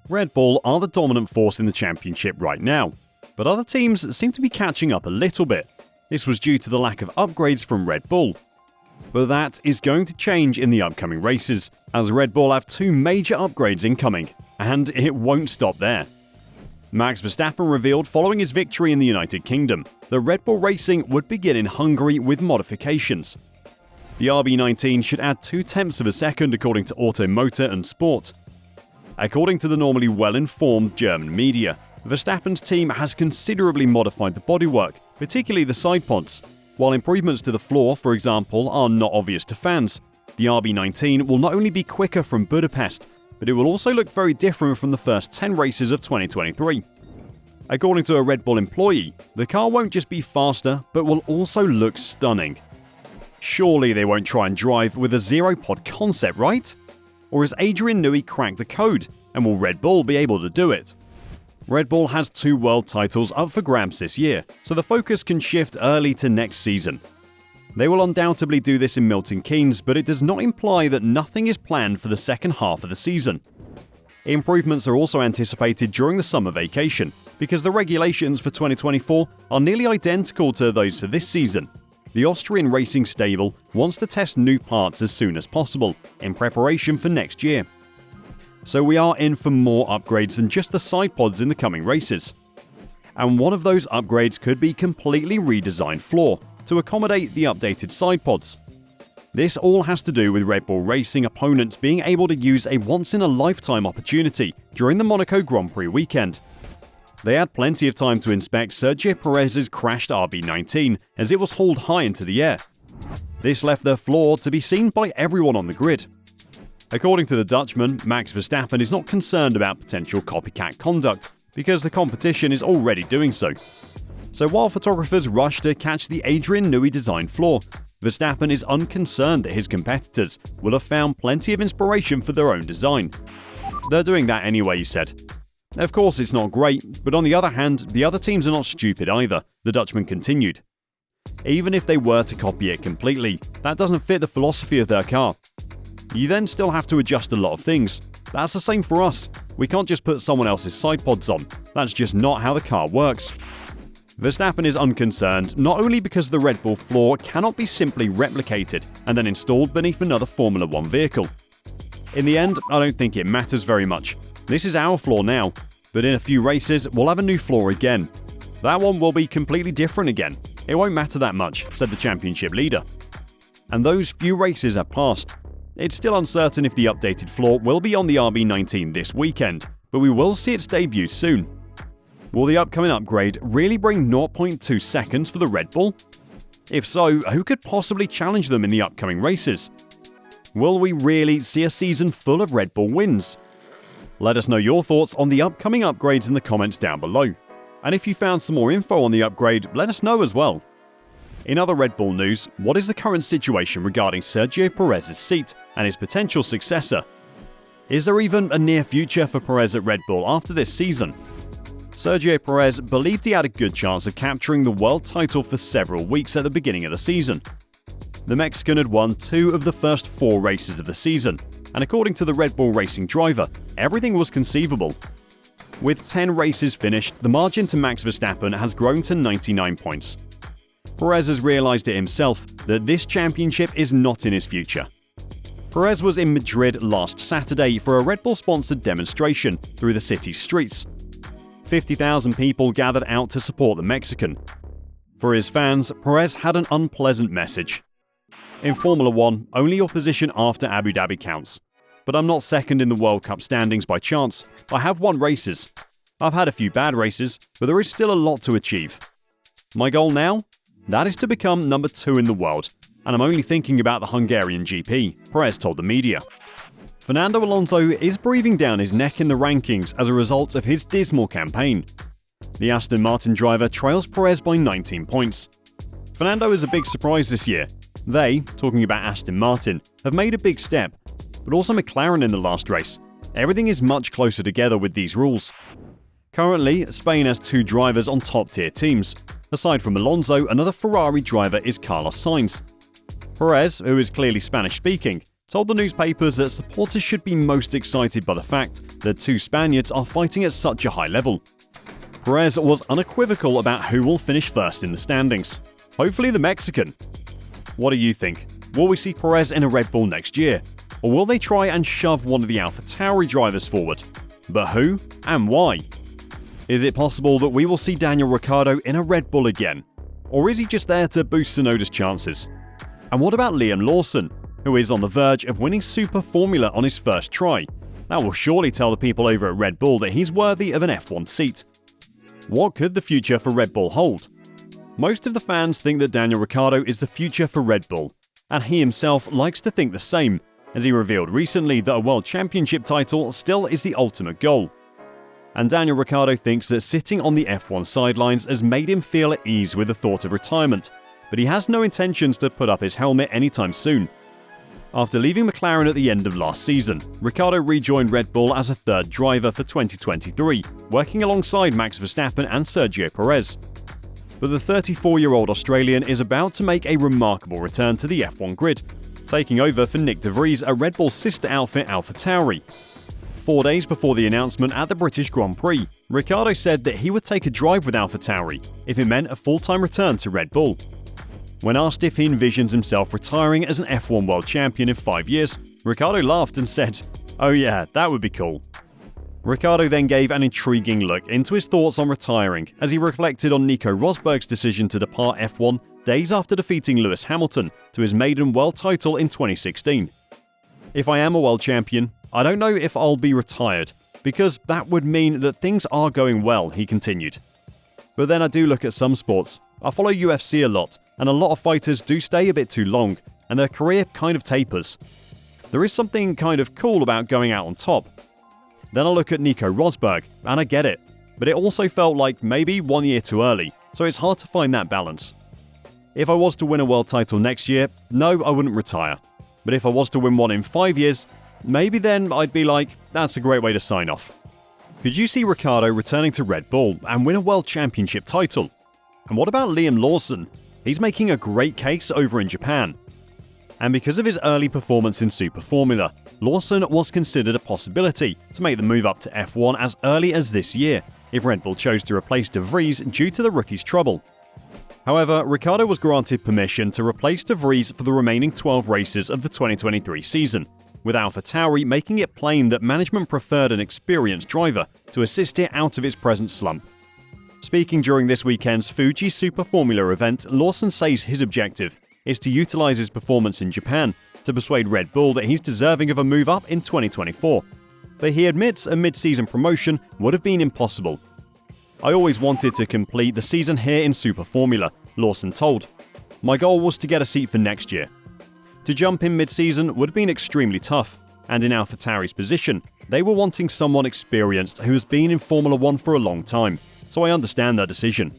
Red Bull are the dominant force in the championship right now, but other teams seem to be catching up a little bit. This was due to the lack of upgrades from Red Bull. But that is going to change in the upcoming races, as Red Bull have two major upgrades incoming, and it won't stop there. Max Verstappen revealed following his victory in the United Kingdom that Red Bull racing would begin in Hungary with modifications. The RB19 should add 0.2 of a second according to Auto Motor and Sport. According to the normally well-informed German media, Verstappen's team has considerably modified the bodywork, particularly the side pods. While improvements to the floor, for example, are not obvious to fans, the RB19 will not only be quicker from Budapest, but it will also look very different from the first 10 races of 2023. According to a Red Bull employee, the car won't just be faster, but will also look stunning. Surely they won't try and drive with a zero-pod concept, right? Or has Adrian Newey cracked the code, and will Red Bull be able to do it? Red Bull has 2 world titles up for grabs this year, so the focus can shift early to next season. They will undoubtedly do this in Milton Keynes, but it does not imply that nothing is planned for the second half of the season. Improvements are also anticipated during the summer vacation, because the regulations for 2024 are nearly identical to those for this season. The Austrian racing stable wants to test new parts as soon as possible, in preparation for next year. So we are in for more upgrades than just the side pods in the coming races. And one of those upgrades could be completely redesigned floor to accommodate the updated side pods. This all has to do with Red Bull Racing opponents being able to use a once-in-a-lifetime opportunity during the Monaco Grand Prix weekend. They had plenty of time to inspect Sergio Perez's crashed RB19 as it was hauled high into the air. This left their floor to be seen by everyone on the grid. According to the Dutchman, Max Verstappen is not concerned about potential copycat conduct because the competition is already doing so. So while photographers rush to catch the Adrian Newey designed floor, Verstappen is unconcerned that his competitors will have found plenty of inspiration for their own design. They're doing that anyway, he said. Of course it's not great, but on the other hand, the other teams are not stupid either, the Dutchman continued. Even if they were to copy it completely, that doesn't fit the philosophy of their car. You then still have to adjust a lot of things. That's the same for us. We can't just put someone else's side pods on. That's just not how the car works. Verstappen is unconcerned not only because the Red Bull floor cannot be simply replicated and then installed beneath another Formula 1 vehicle. In the end, I don't think it matters very much. This is our floor now, but in a few races we'll have a new floor again. That one will be completely different again. It won't matter that much, said the championship leader. And those few races have passed. It's still uncertain if the updated floor will be on the RB19 this weekend, but we will see its debut soon. Will the upcoming upgrade really bring 0.2 seconds for the Red Bull? If so, who could possibly challenge them in the upcoming races? Will we really see a season full of Red Bull wins? Let us know your thoughts on the upcoming upgrades in the comments down below. And if you found some more info on the upgrade, let us know as well. In other Red Bull news, what is the current situation regarding Sergio Perez's seat and his potential successor? Is there even a near future for Perez at Red Bull after this season? Sergio Perez believed he had a good chance of capturing the world title for several weeks at the beginning of the season. The Mexican had won 2 of the first 4 races of the season, and according to the Red Bull Racing driver, everything was conceivable. With 10 races finished, the margin to Max Verstappen has grown to 99 points. Perez has realised it himself that this championship is not in his future. Perez was in Madrid last Saturday for a Red Bull-sponsored demonstration through the city's streets. 50,000 people gathered out to support the Mexican. For his fans, Perez had an unpleasant message. In Formula 1, only your position after Abu Dhabi counts. But I'm not second in the World Cup standings by chance. I have won races. I've had a few bad races, but there is still a lot to achieve. My goal now? That is to become number 2 in the world, and I'm only thinking about the Hungarian GP, Perez told the media. Fernando Alonso is breathing down his neck in the rankings as a result of his dismal campaign. The Aston Martin driver trails Perez by 19 points. Fernando is a big surprise this year. They, talking about Aston Martin, have made a big step, but also McLaren in the last race. Everything is much closer together with these rules. Currently, Spain has 2 drivers on top-tier teams. Aside from Alonso, another Ferrari driver is Carlos Sainz. Perez, who is clearly Spanish-speaking, told the newspapers that supporters should be most excited by the fact that two Spaniards are fighting at such a high level. Perez was unequivocal about who will finish first in the standings. Hopefully the Mexican. What do you think? Will we see Perez in a Red Bull next year? Or will they try and shove one of the AlphaTauri drivers forward? But who and why? Is it possible that we will see Daniel Ricciardo in a Red Bull again? Or is he just there to boost Tsunoda's chances? And what about Liam Lawson, who is on the verge of winning Super Formula on his first try? That will surely tell the people over at Red Bull that he's worthy of an F1 seat. What could the future for Red Bull hold? Most of the fans think that Daniel Ricciardo is the future for Red Bull, and he himself likes to think the same, as he revealed recently that a World Championship title still is the ultimate goal. And Daniel Ricciardo thinks that sitting on the F1 sidelines has made him feel at ease with the thought of retirement, but he has no intentions to put up his helmet anytime soon. After leaving McLaren at the end of last season, Ricciardo rejoined Red Bull as a third driver for 2023, working alongside Max Verstappen and Sergio Perez. But the 34-year-old Australian is about to make a remarkable return to the F1 grid, taking over for Nick de Vries at Red Bull's sister outfit AlphaTauri. 4 days before the announcement at the British Grand Prix, Ricciardo said that he would take a drive with AlphaTauri if it meant a full-time return to Red Bull. When asked if he envisions himself retiring as an F1 World Champion in 5 years, Ricciardo laughed and said, "Oh yeah, that would be cool." Ricciardo then gave an intriguing look into his thoughts on retiring as he reflected on Nico Rosberg's decision to depart F1 days after defeating Lewis Hamilton to his maiden world title in 2016. "If I am a world champion, I don't know if I'll be retired, because that would mean that things are going well," he continued. "But then I do look at some sports. I follow UFC a lot, and a lot of fighters do stay a bit too long, and their career kind of tapers. There is something kind of cool about going out on top. Then I look at Nico Rosberg, and I get it, but it also felt like maybe 1 year too early, so it's hard to find that balance. If I was to win a world title next year, no, I wouldn't retire. But if I was to win one in 5 years, maybe then I'd be like, that's a great way to sign off." Could you see Ricciardo returning to Red Bull and win a World Championship title? And what about Liam Lawson? He's making a great case over in Japan. And because of his early performance in Super Formula, Lawson was considered a possibility to make the move up to F1 as early as this year, if Red Bull chose to replace de Vries due to the rookie's trouble. However, Ricciardo was granted permission to replace de Vries for the remaining 12 races of the 2023 season, with AlphaTauri making it plain that management preferred an experienced driver to assist it out of its present slump. Speaking during this weekend's Fuji Super Formula event, Lawson says his objective is to utilise his performance in Japan to persuade Red Bull that he's deserving of a move up in 2024. But he admits a mid-season promotion would have been impossible. "I always wanted to complete the season here in Super Formula," Lawson told. "My goal was to get a seat for next year. To jump in mid-season would have been extremely tough, and in AlphaTauri's position, they were wanting someone experienced who has been in Formula 1 for a long time, so I understand their decision.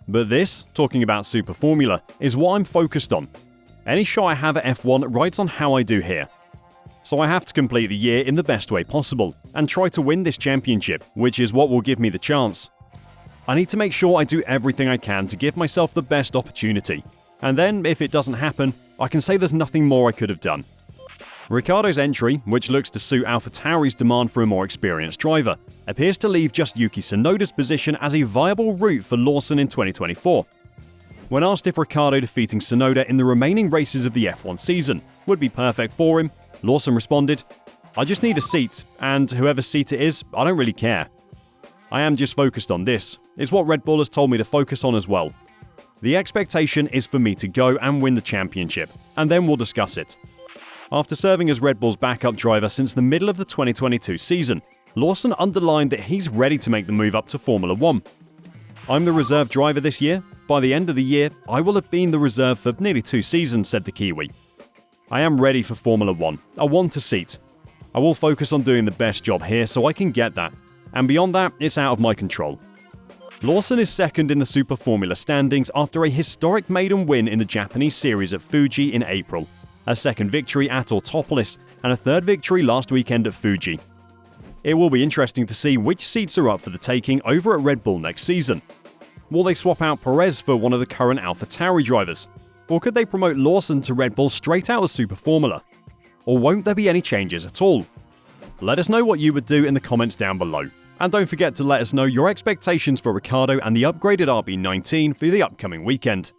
But this, talking about Super Formula, is what I'm focused on. Any shot I have at F1 rides on how I do here. So I have to complete the year in the best way possible, and try to win this championship, which is what will give me the chance. I need to make sure I do everything I can to give myself the best opportunity, and then, if it doesn't happen, I can say there's nothing more I could have done." Ricciardo's entry, which looks to suit AlphaTauri's demand for a more experienced driver, appears to leave just Yuki Tsunoda's position as a viable route for Lawson in 2024. When asked if Ricciardo defeating Tsunoda in the remaining races of the F1 season would be perfect for him, Lawson responded, "I just need a seat, and whoever seat it is, I don't really care. I am just focused on this. It's what Red Bull has told me to focus on as well. The expectation is for me to go and win the championship, and then we'll discuss it." After serving as Red Bull's backup driver since the middle of the 2022 season, Lawson underlined that he's ready to make the move up to Formula 1. "I'm the reserve driver this year. By the end of the year, I will have been the reserve for nearly 2 seasons," said the Kiwi. "I am ready for Formula 1. I want a seat. I will focus on doing the best job here so I can get that. And beyond that, it's out of my control." Lawson is second in the Super Formula standings after a historic maiden win in the Japanese series at Fuji in April, a second victory at Autopolis, and a third victory last weekend at Fuji. It will be interesting to see which seats are up for the taking over at Red Bull next season. Will they swap out Perez for one of the current AlphaTauri drivers? Or could they promote Lawson to Red Bull straight out of Super Formula? or won't there be any changes at all? Let us know what you would do in the comments down below. And don't forget to let us know your expectations for Ricciardo and the upgraded RB19 for the upcoming weekend.